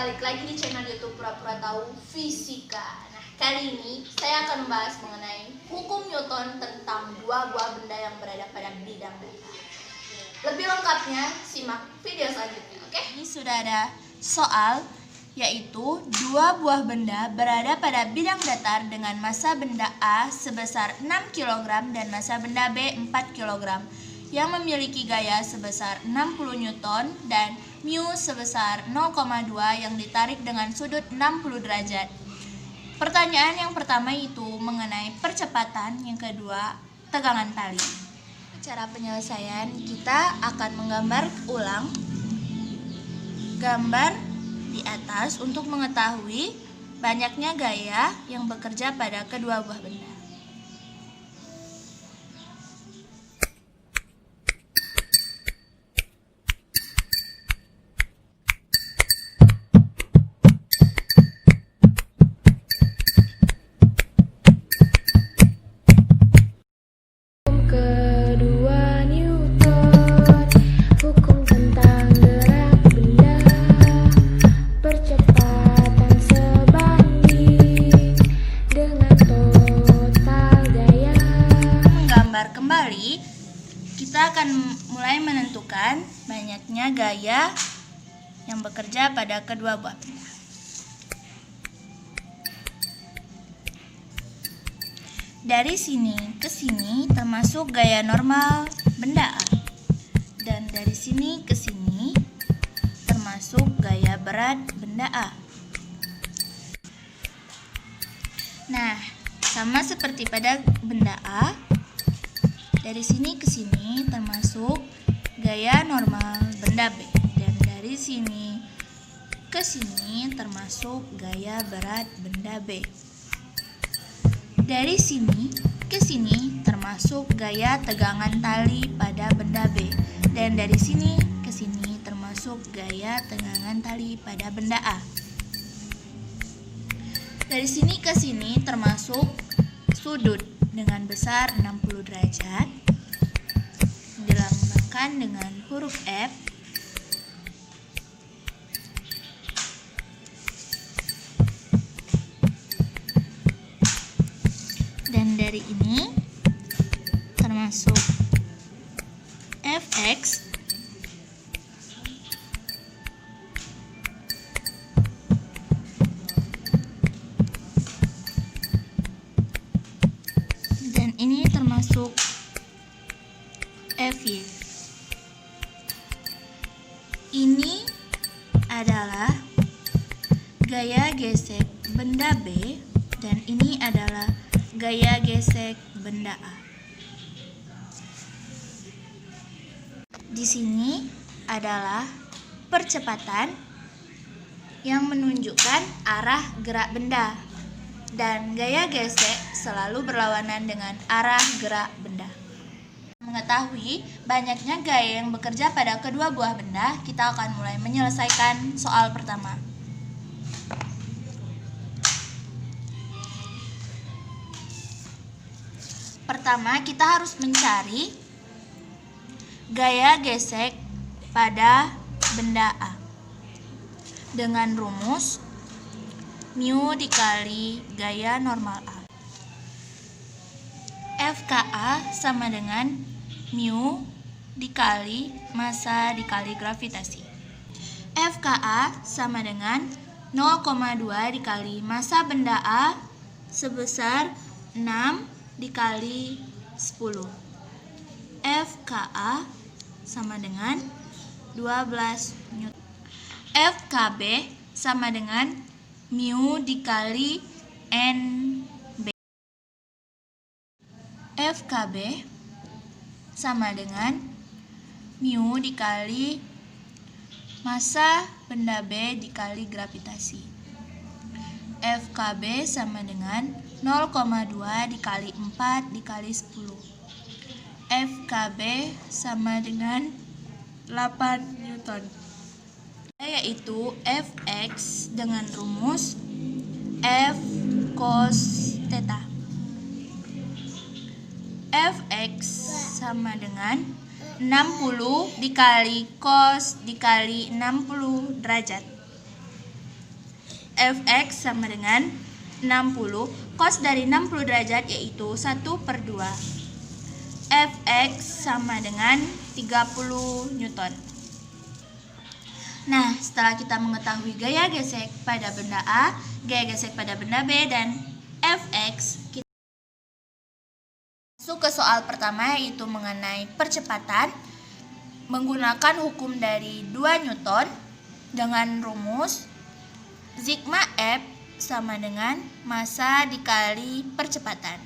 balik lagi di channel YouTube Pura-Pura Tahu Fisika. Nah, kali ini saya akan membahas mengenai hukum Newton tentang dua buah benda yang berada pada bidang datar. Lebih lengkapnya, simak video selanjutnya, oke? Ini sudah ada soal, yaitu dua buah benda berada pada bidang datar dengan massa benda A sebesar 6 kg dan massa benda B 4 kg yang memiliki gaya sebesar 60 Newton dan mu sebesar 0,2 yang ditarik dengan sudut 60 derajat. Pertanyaan yang pertama itu mengenai percepatan, yang kedua tegangan tali. Cara penyelesaian, kita akan menggambar ulang gambar di atas untuk mengetahui banyaknya gaya yang bekerja pada kedua buah benda. Kembali, kita akan mulai menentukan banyaknya gaya yang bekerja pada kedua buah benda. Dari sini ke sini termasuk gaya normal benda A, dan dari sini ke sini termasuk gaya berat benda A. Nah, sama seperti pada benda A, dari sini ke sini termasuk gaya normal benda B, dan dari sini ke sini termasuk gaya berat benda B. Dari sini ke sini termasuk gaya tegangan tali pada benda B, dan dari sini ke sini termasuk gaya tegangan tali pada benda A. Dari sini ke sini termasuk sudut dengan besar 60 derajat dilambangkan dengan huruf F. Dan dari ini termasuk Fx ini termasuk Fy. Ini adalah gaya gesek benda B, dan ini adalah gaya gesek benda A. Di sini adalah percepatan yang menunjukkan arah gerak benda, dan gaya gesek selalu berlawanan dengan arah gerak benda. Mengetahui banyaknya gaya yang bekerja pada kedua buah benda, kita akan mulai menyelesaikan soal pertama. Pertama, kita harus mencari gaya gesek pada benda A dengan rumus mu dikali gaya normal A. FKA sama dengan mu dikali massa dikali gravitasi. FKA sama dengan 0,2 dikali massa benda A sebesar 6 dikali 10. FKA sama dengan 12 Newton. FKB sama dengan mu dikali NB. FKB sama dengan mu dikali massa benda B dikali gravitasi. FKB sama dengan 0,2 dikali 4 dikali 10. FKB sama dengan 8 Newton, yaitu Fx dengan rumus F cos theta. Fx sama dengan 60 dikali cos dikali 60 derajat. Fx sama dengan 60. Cos dari 60 derajat yaitu 1/2. Fx sama dengan 30 Newton. Nah, setelah kita mengetahui gaya gesek pada benda A, gaya gesek pada benda B, dan Fx, kita masuk ke soal pertama, yaitu mengenai percepatan menggunakan hukum dari 2 Newton dengan rumus sigma F sama dengan massa dikali percepatan.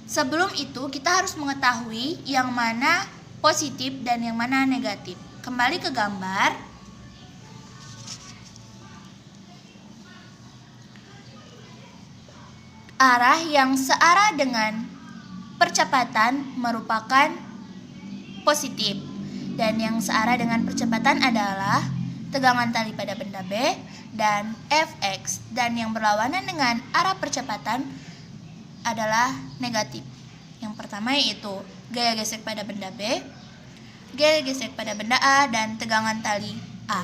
Sebelum itu, kita harus mengetahui yang mana positif dan yang mana negatif. Kembali ke gambar. Arah yang searah dengan percepatan merupakan positif, dan yang searah dengan percepatan adalah tegangan tali pada benda B dan Fx, dan yang berlawanan dengan arah percepatan adalah negatif. Yang pertama yaitu gaya gesek pada benda B, gaya gesek pada benda A, dan tegangan tali A.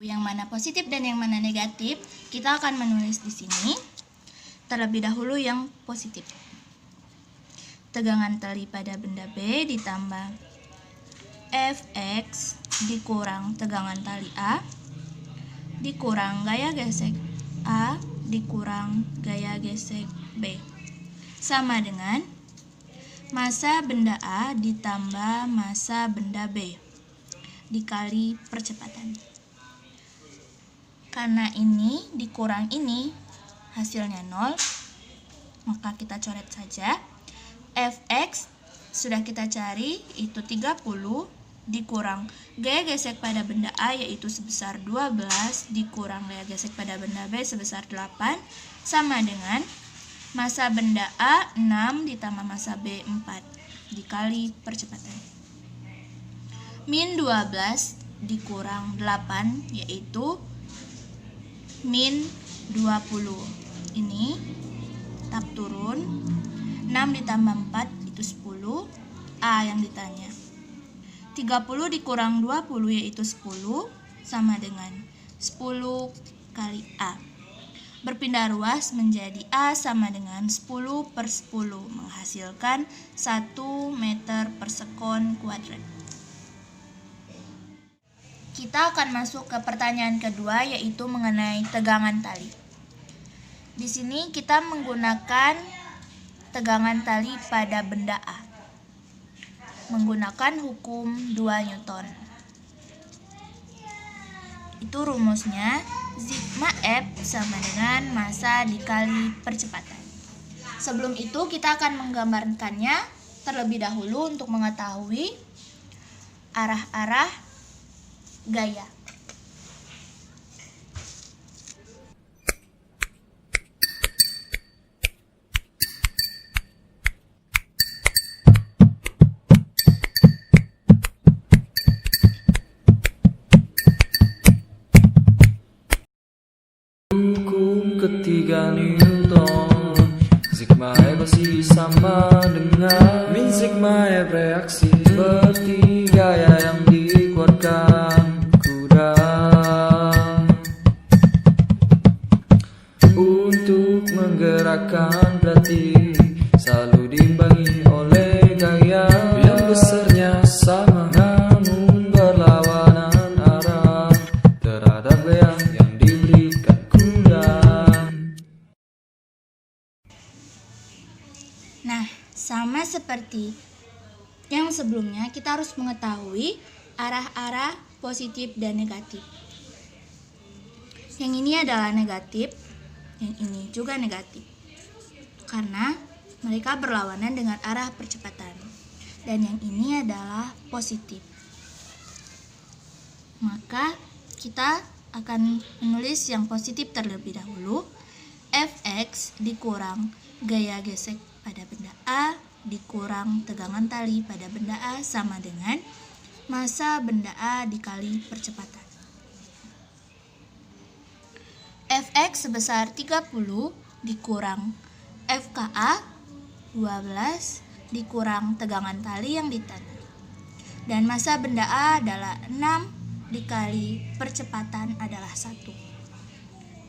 Yang mana positif dan yang mana negatif, kita akan menulis di sini. Terlebih dahulu yang positif. Tegangan tali pada benda B ditambah Fx dikurang tegangan tali A dikurang gaya gesek A dikurang gaya gesek B sama dengan massa benda A ditambah massa benda B dikali percepatan. Karena ini dikurang ini hasilnya 0, maka kita coret saja. Fx sudah kita cari, itu 30 dikurang gaya gesek pada benda A yaitu sebesar 12 dikurang gaya gesek pada benda B sebesar 8 sama dengan massa benda A 6 ditambah massa B 4 dikali percepatan. Min 12 dikurang 8 yaitu min 20. Ini tab turun, 6 ditambah 4 itu 10. A yang ditanya. 30 dikurang 20 yaitu 10 sama dengan 10 kali A. Berpindah ruas menjadi A sama dengan 10/10 menghasilkan 1 meter per sekon kuadrat. Kita akan masuk ke pertanyaan kedua, yaitu mengenai tegangan tali. Di sini kita menggunakan tegangan tali pada benda A menggunakan hukum 2 Newton. Itu rumusnya sigma F sama dengan massa dikali percepatan. Sebelum itu kita akan menggambarkannya terlebih dahulu untuk mengetahui arah-arah gaya. Hukum ketiga Newton, sigma F pasti sama dengan min sigma F reaksi seperti gaya yang dikuatkan kuda. Untuk menggerakkan berarti selalu diimbangi oleh gaya yang besarnya sama namun berlawanan arah terhadap gaya yang diberikan kuda. Nah, sama seperti yang sebelumnya, kita harus mengetahui arah-arah positif dan negatif. Yang ini adalah negatif, yang ini juga negatif, karena mereka berlawanan dengan arah percepatan. Dan yang ini adalah positif. Maka kita akan menulis yang positif terlebih dahulu. Fx dikurang gaya gesek pada benda A dikurang tegangan tali pada benda A sama dengan massa benda A dikali percepatan. Fx sebesar 30 dikurang FKA 12 dikurang tegangan tali yang ditanda. Dan massa benda A adalah 6 dikali percepatan adalah 1.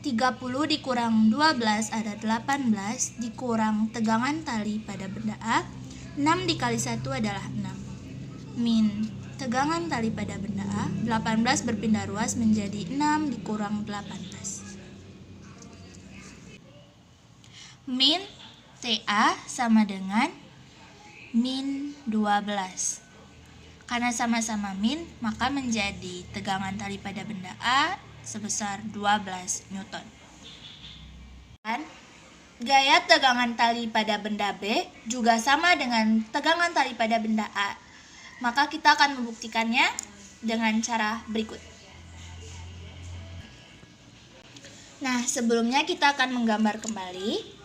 30 dikurang 12 ada 18, dikurang tegangan tali pada benda A, 6 dikali 1 adalah 6. Min tegangan tali pada benda A, 18 berpindah ruas menjadi 6 dikurang 18. Min TA sama dengan min 12. Karena sama-sama min, maka menjadi tegangan tali pada benda A sebesar 12 Newton. Dan gaya tegangan tali pada benda B juga sama dengan tegangan tali pada benda A. Maka kita akan membuktikannya dengan cara berikut. Nah, sebelumnya kita akan menggambar kembali.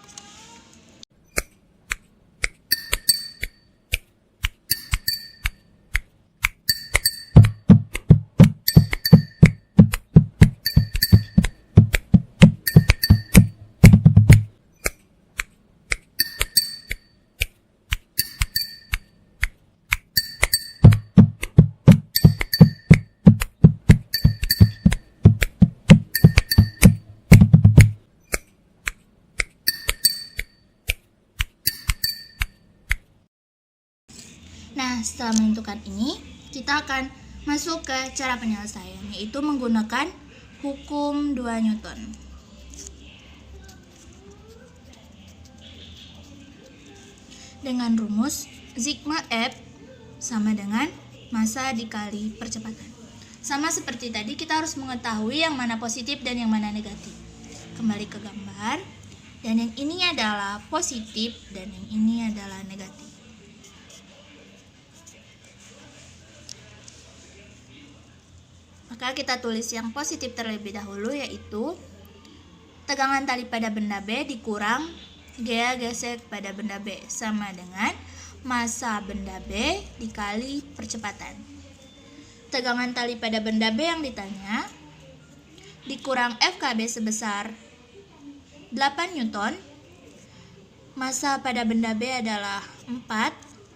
Nah, setelah menentukan ini, kita akan masuk ke cara penyelesaian, yaitu menggunakan hukum 2 Newton. Dengan rumus sigma F sama dengan massa dikali percepatan. Sama seperti tadi, kita harus mengetahui yang mana positif dan yang mana negatif. Kembali ke gambar, dan yang ini adalah positif dan yang ini adalah negatif. Maka kita tulis yang positif terlebih dahulu, yaitu tegangan tali pada benda B dikurang gaya gesek pada benda B sama dengan massa benda B dikali percepatan. Tegangan tali pada benda B yang ditanya dikurang FKB sebesar 8 Newton. Massa pada benda B adalah 4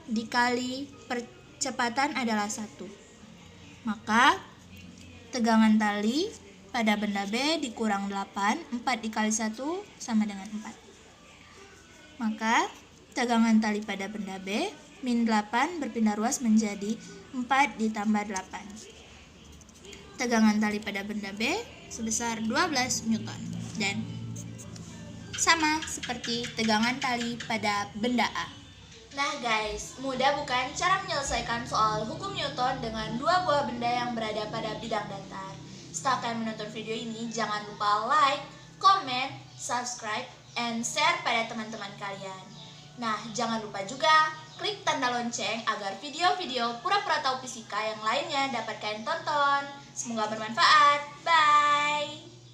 dikali percepatan adalah 1. Maka tegangan tali pada benda B dikurang 8, 4 dikali 1 sama dengan 4. Maka tegangan tali pada benda B min 8 berpindah ruas menjadi 4 ditambah 8. Tegangan tali pada benda B sebesar 12 Newton. Dan sama seperti tegangan tali pada benda A. Nah guys, mudah bukan cara menyelesaikan soal hukum Newton dengan dua buah benda yang berada pada bidang datar? Setelah kalian menonton video ini, jangan lupa like, comment, subscribe, and share pada teman-teman kalian. Nah, jangan lupa juga klik tanda lonceng agar video-video pura-pura tahu fisika yang lainnya dapat kalian tonton. Semoga bermanfaat. Bye!